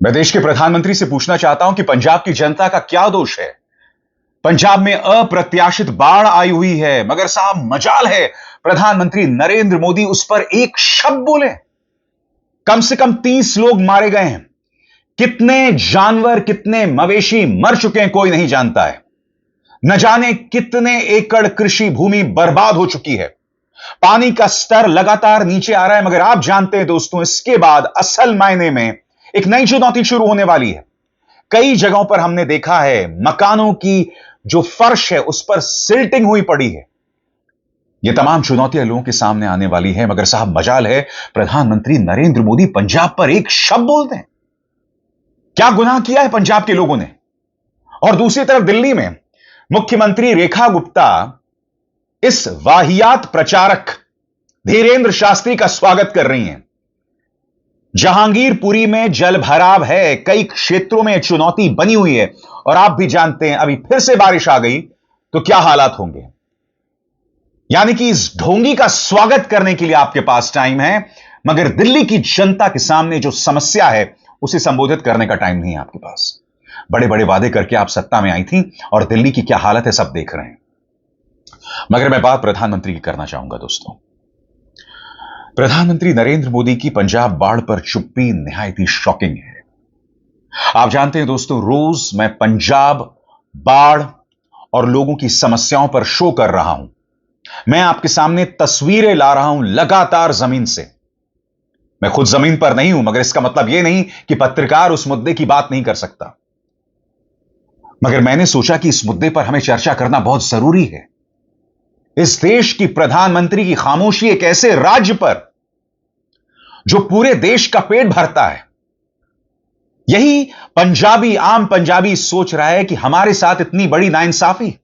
मैं देश के प्रधानमंत्री से पूछना चाहता हूं कि पंजाब की जनता का क्या दोष है। पंजाब में अप्रत्याशित बाढ़ आई हुई है, मगर साहब मजाल है प्रधानमंत्री नरेंद्र मोदी उस पर एक शब्द बोले। कम से कम 30 लोग मारे गए हैं। कितने जानवर, कितने मवेशी मर चुके हैं कोई नहीं जानता है। न जाने कितने एकड़ कृषि भूमि बर्बाद हो चुकी है। पानी का स्तर लगातार नीचे आ रहा है, मगर आप जानते हैं दोस्तों, इसके बाद असल मायने में एक नई चुनौती शुरू होने वाली है। कई जगहों पर हमने देखा है मकानों की जो फर्श है उस पर सिल्टिंग हुई पड़ी है। यह तमाम चुनौतियां लोगों के सामने आने वाली है, मगर साहब मजाल है प्रधानमंत्री नरेंद्र मोदी पंजाब पर एक शब्द बोलते हैं। क्या गुनाह किया है पंजाब के लोगों ने? और दूसरी तरफ दिल्ली में मुख्यमंत्री रेखा गुप्ता इस वाहियात प्रचारक धीरेंद्र शास्त्री का स्वागत कर रही हैं। जहांगीरपुरी में जल भराव है, कई क्षेत्रों में चुनौती बनी हुई है, और आप भी जानते हैं अभी फिर से बारिश आ गई तो क्या हालात होंगे। यानी कि इस ढोंगी का स्वागत करने के लिए आपके पास टाइम है, मगर दिल्ली की जनता के सामने जो समस्या है उसे संबोधित करने का टाइम नहीं है आपके पास। बड़े बड़े वादे करके आप सत्ता में आई थी और दिल्ली की क्या हालत है सब देख रहे हैं। मगर मैं बात प्रधानमंत्री की करना चाहूंगा दोस्तों। प्रधानमंत्री नरेंद्र मोदी की पंजाब बाढ़ पर चुप्पी निहायत ही शॉकिंग है। आप जानते हैं दोस्तों, रोज मैं पंजाब बाढ़ और लोगों की समस्याओं पर शो कर रहा हूं। मैं आपके सामने तस्वीरें ला रहा हूं लगातार जमीन से। मैं खुद जमीन पर नहीं हूं, मगर इसका मतलब यह नहीं कि पत्रकार उस मुद्दे की बात नहीं कर सकता। मगर मैंने सोचा कि इस मुद्दे पर हमें चर्चा करना बहुत जरूरी है। इस देश की प्रधानमंत्री की खामोशी एक ऐसे राज्य पर जो पूरे देश का पेट भरता है। यही पंजाबी, आम पंजाबी सोच रहा है कि हमारे साथ इतनी बड़ी नाइंसाफी।